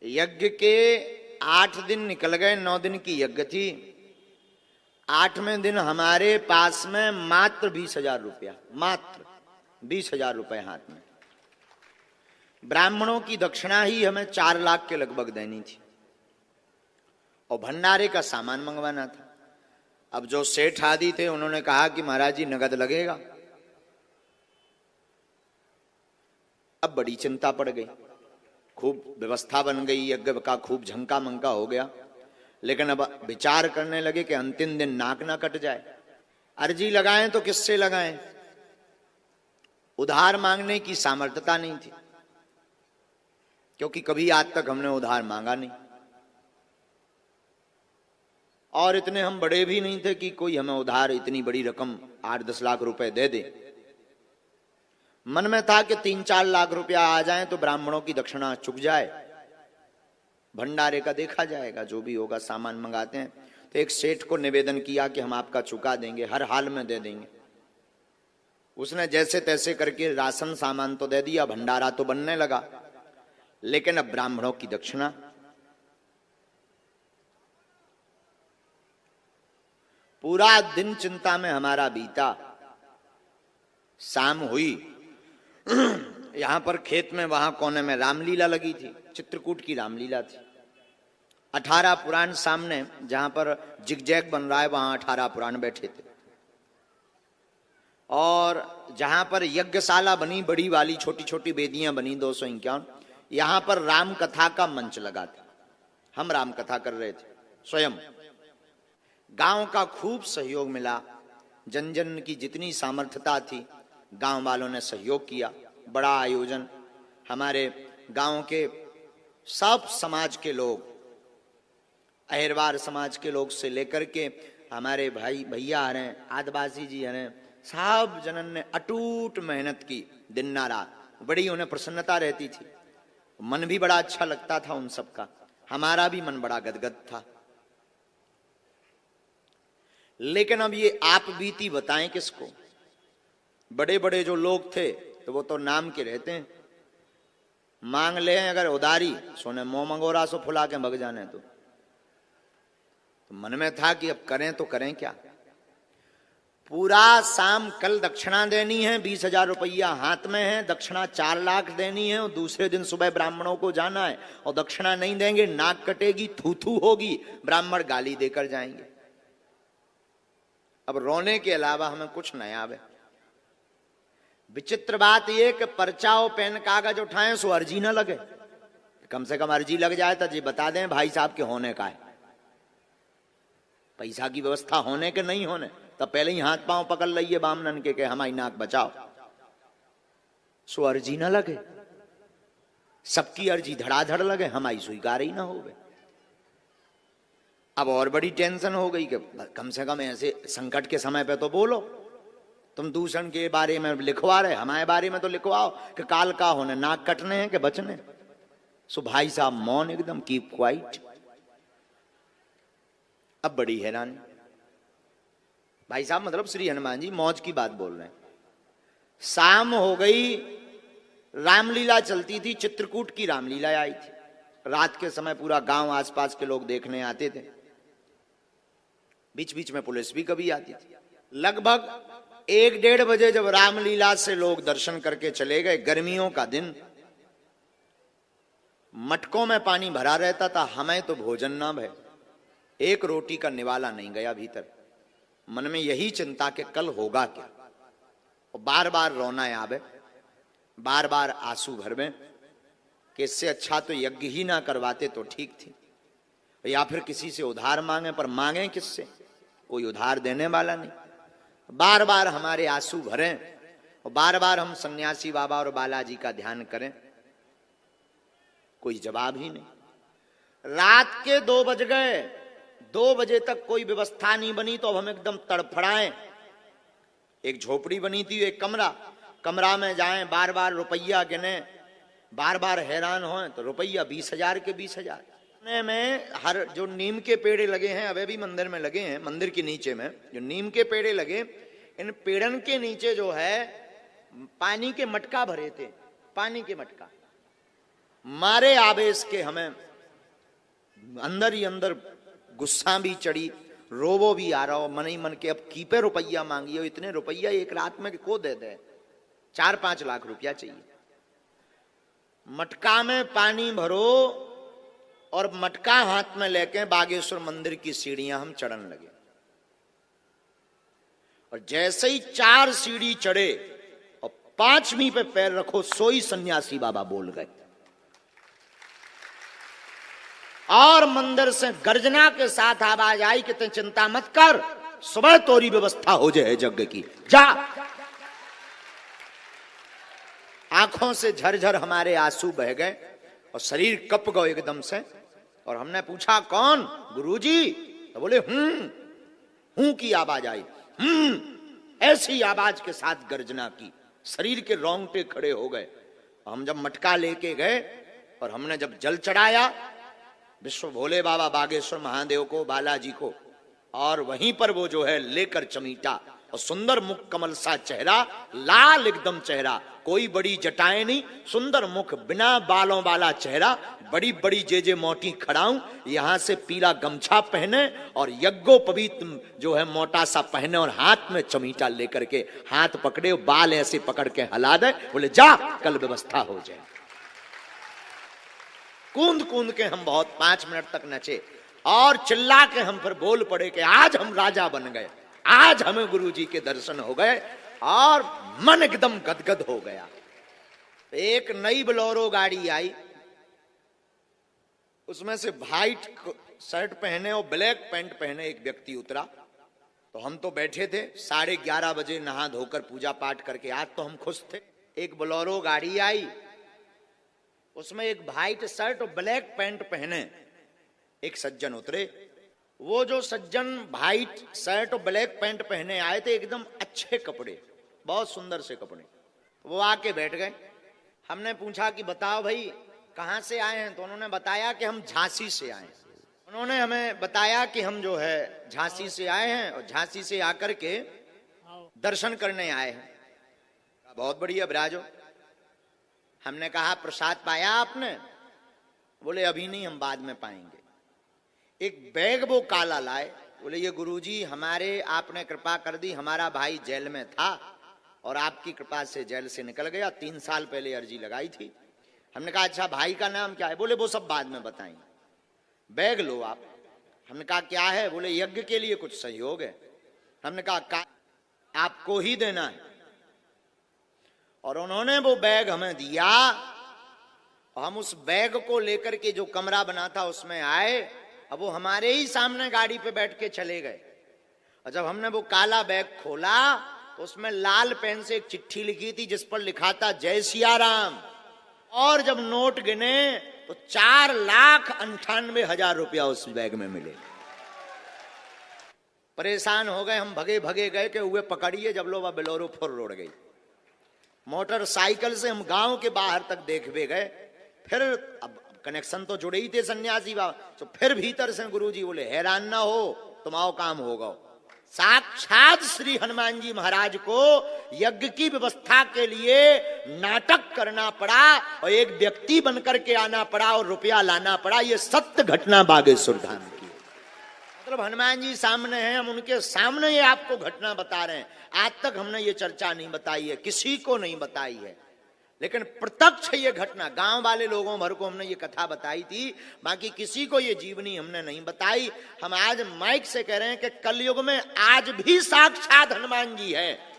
यज्ञ के 8 दिन निकल गए, 9 दिन की यज्ञ थी। 8वें दिन हमारे पास में मात्र 20,000 रुपया, मात्र 20,000 रुपए हाथ में। ब्राह्मणों की दक्षिणा ही हमें 4 लाख के लगभग देनी थी और भंडारे का सामान मंगवाना था। अब जो सेठ आदि थे उन्होंने कहा कि महाराज जी नगद लगेगा। अब बड़ी चिंता पड़ गई, खूब व्यवस्था बन गई, यज्ञ का खूब झंका मंका हो गया। लेकिन अब विचार करने लगे कि अंतिम दिन नाक ना कट जाए। अर्जी लगाएं तो किससे लगाएं? उधार मांगने की सामर्थ्यता नहीं थी, क्योंकि कभी आज तक हमने उधार मांगा नहीं और इतने हम बड़े भी नहीं थे कि कोई हमें उधार इतनी बड़ी रकम 8-10 लाख रुपए दे दे। मन में था कि 3-4 लाख रुपया आ जाए तो ब्राह्मणों की दक्षिणा चुक जाए, भंडारे का देखा जाएगा, जो भी होगा सामान मंगाते हैं। तो एक सेठ को निवेदन किया कि हम आपका चुका देंगे, हर हाल में दे देंगे। उसने जैसे तैसे करके राशन सामान तो दे दिया, भंडारा तो बनने लगा, लेकिन अब ब्राह्मणों की दक्षिणा। पूरा दिन चिंता में हमारा बीता। शाम हुई, यहां पर खेत में वहां कोने में रामलीला लगी थी, चित्रकूट की रामलीला थी। 18 पुराण सामने, जहां पर जिगजैग बन रहा है वहां 18 पुराण बैठे थे और जहां पर यज्ञशाला बनी बड़ी वाली, छोटी छोटी वेदियां बनी 251, यहां पर राम कथा का मंच लगा था। हम राम कथा कर रहे थे स्वयं। गांव का खूब सहयोग मिला, जन जन की जितनी सामर्थ्यता थी गांव वालों ने सहयोग किया। बड़ा आयोजन, हमारे गांव के सब समाज के लोग, अहिरवार समाज के लोग से लेकर के हमारे भाई भैया हैं, आदिवासी जी हैं, सब जनन ने अटूट मेहनत की दिन ना रात। बड़ी उन्हें प्रसन्नता रहती थी, मन भी बड़ा अच्छा लगता था उन सबका, हमारा भी मन बड़ा गदगद था। लेकिन अब ये आप बीती बताएं किसको? बड़े बड़े जो लोग थे तो वो तो नाम के रहते हैं, मांग ले अगर उधारी, सोने मोह मंगोरा सो फुला के भग जाने। तो मन में था कि अब करें तो करें क्या। पूरा शाम कल दक्षिणा देनी है, 20,000 रुपया हाथ में है, दक्षिणा 4 लाख देनी है और दूसरे दिन सुबह ब्राह्मणों को जाना है और दक्षिणा नहीं देंगे नाक कटेगी, थू थू होगी, ब्राह्मण गाली देकर जाएंगे। अब रोने के अलावा हमें कुछ नहीं आवे। विचित्र बात यह कि पर्चा और पेन कागज उठाएं सो अर्जी ना लगे। कम से कम अर्जी लग जाए तो जी बता दें भाई साहब के होने का है, पैसा की व्यवस्था होने के नहीं होने, तब पहले ही हाथ पांव पकड़ लिये बामनन के हमारी नाक बचाओ। सो अर्जी ना लगे, सबकी अर्जी धड़ाधड़ लगे, हमारी स्वीकार ही ना हो। अब और बड़ी टेंशन हो गई कि कम से कम ऐसे संकट के समय पे तो बोलो। तुम दूषण के बारे में लिखवा रहे, हमारे बारे में तो लिखवाओ कि काल का होने, नाक कटने हैं कि बचने। सो भाई साहब मौन एकदम, कीप क्वाइट। अब बड़ी हैरानी, भाई साहब मतलब श्री हनुमान जी मौज की बात बोल रहे हैं। शाम हो गई, रामलीला चलती थी, चित्रकूट की रामलीला आई थी। रात के समय पूरा गांव आसपास के लोग देखने आते थे, बीच बीच में पुलिस भी कभी आती थी। लगभग 1-1:30 बजे जब रामलीला से लोग दर्शन करके चले गए, गर्मियों का दिन, मटकों में पानी भरा रहता था, हमें तो भोजन ना भय, एक रोटी का निवाला नहीं गया भीतर। मन में यही चिंता कि कल होगा क्या, और बार बार रोना आवे, बार बार आंसू भर में कि इससे अच्छा तो यज्ञ ही ना करवाते तो ठीक थी, या फिर किसी से उधार मांगे, पर मांगे किससे, कोई उधार देने वाला नहीं। बार बार हमारे आंसू भरें और बार बार हम सन्यासी बाबा और बालाजी का ध्यान करें, कोई जवाब ही नहीं। रात के 2 बज गए, 2 बजे तक कोई व्यवस्था नहीं बनी तो अब हम एकदम तड़फड़ाएं। एक झोपड़ी बनी थी, एक कमरा में जाएं, बार बार रुपया गिने, बार बार हैरान हों तो रुपया 20,000 के 20,000 में। हर जो नीम के पेड़े लगे हैं, अभी भी मंदिर में लगे हैं, मंदिर के नीचे में जो नीम के पेड़े लगे, इन पेड़न के नीचे जो है पानी के मटका भरे थे, पानी के मटका। मारे आवेश के हमें अंदर ही अंदर गुस्सा भी चढ़ी, रोबो भी आ रहा हो मन ही मन के, अब कीपे रुपया मांगी हो, इतने रुपया एक रात में को दे दे, 4-5 लाख रुपया चाहिए। मटका में पानी भरो और मटका हाथ में लेके बागेश्वर मंदिर की सीढ़ियां हम चढ़ने लगे, और जैसे ही 4 सीढ़ी चढ़े और 5वीं पे पैर रखो, सोई सन्यासी बाबा बोल गए, और मंदिर से गर्जना के साथ आवाज आई कि तू चिंता मत कर, सुबह तोरी व्यवस्था हो जाए यज्ञ की, जा। आंखों से झरझर हमारे आंसू बह गए और शरीर कप गए एकदम से, और हमने पूछा कौन? गुरुजी। तो बोले हूं की आवाज आई, ऐसी आवाज के साथ गर्जना की, शरीर के रोंगटे खड़े हो गए। हम जब मटका लेके गए और हमने जब जल चढ़ाया विश्व भोले बाबा बागेश्वर महादेव को, बालाजी को, और वहीं पर वो जो है लेकर चमीटा, और सुंदर मुख कमल सा चेहरा, लाल एकदम चेहरा, कोई बड़ी जटाएं नहीं, सुंदर मुख, बिना बालों वाला चेहरा, बड़ी बड़ी जे मोटी खड़ाऊं, यहां से पीला गमछा पहने और यज्ञोपवीत जो है मोटा सा पहने, और हाथ में चमीटा लेकर के हाथ पकड़े, बाल ऐसे पकड़ के हिला दे, बोले जा कल व्यवस्था हो जाए। कूद कूद के हम बहुत 5 मिनट तक नचे, और चिल्ला के हम फिर बोल पड़े कि आज हम राजा बन गए, आज हमें गुरुजी के दर्शन हो गए, और मन एकदम गदगद हो गया। एक नई बोलेरो गाड़ी आई, उसमें से व्हाइट शर्ट पहने और ब्लैक पैंट पहने एक व्यक्ति उतरा। तो हम तो बैठे थे, 11:30 बजे नहा धोकर पूजा पाठ करके, आज तो हम खुश थे। एक बोलेरो गाड़ी आई, उसमें एक व्हाइट शर्ट और ब्लैक पैंट पहने एक सज्जन उतरे। वो जो सज्जन व्हाइट शर्ट और ब्लैक पैंट पहने आए थे, एकदम अच्छे कपड़े, बहुत सुंदर से कपड़े, वो आके बैठ गए। हमने पूछा कि बताओ भाई कहां से आए हैं? तो उन्होंने बताया कि हम झांसी से आए हैं। उन्होंने हमें बताया कि हम जो है झांसी से आए हैं, और झांसी से आकर के दर्शन करने आए हैं। बहुत बढ़िया विराजो। हमने कहा प्रसाद पाया आपने? बोले अभी नहीं, हम बाद में पाएंगे। एक बैग वो काला लाए, बोले ये गुरुजी हमारे, आपने कृपा कर दी, हमारा भाई जेल में था और आपकी कृपा से जेल से निकल गया, 3 साल पहले अर्जी लगाई थी। हमने कहा अच्छा भाई का नाम क्या है? बोले वो सब बाद में बताएंगे, बैग लो आप। हमने कहा क्या है? बोले यज्ञ के लिए कुछ सहयोग है। हमने कहा आपको ही देना है। और उन्होंने वो बैग हमें दिया, और हम उस बैग को लेकर के जो कमरा बना था उसमें आए। अब वो हमारे ही सामने गाड़ी पे बैठ के चले गए, और जब हमने वो काला बैग खोला तो उसमें लाल पेन से एक चिट्ठी लिखी थी जिस पर लिखा था जय सिया राम, और जब नोट गिने तो 4,98,000 रुपया उस बैग में मिले। परेशान हो गए हम, भगे भगे गए कि हुए पकड़िए, जब लोग बोलेरो फुर रोड गई। मोटरसाइकिल से हम गांव के बाहर तक देखते गए। फिर अब कनेक्शन तो जुड़े ही थे सन्यासी बाबा, तो फिर भीतर से गुरुजी बोले हैरान ना हो, तुम्हारा काम होगा। साक्षात श्री हनुमान जी महाराज को यज्ञ की व्यवस्था के लिए नाटक करना पड़ा, और एक व्यक्ति बनकर के आना पड़ा, और रुपया लाना पड़ा। ये सत्य घटना बागेश्वर धाम की। मतलब हनुमान जी सामने हैं, हम उनके सामने ये आपको घटना बता रहे हैं। आज तक हमने ये चर्चा नहीं बताई है, किसी को नहीं बताई है, लेकिन प्रत्यक्ष ये घटना गांव वाले लोगों भर को हमने ये कथा बताई थी, बाकी किसी को ये जीवनी हमने नहीं बताई। हम आज माइक से कह रहे हैं कि कलयुग में आज भी साक्षात हनुमान जी है।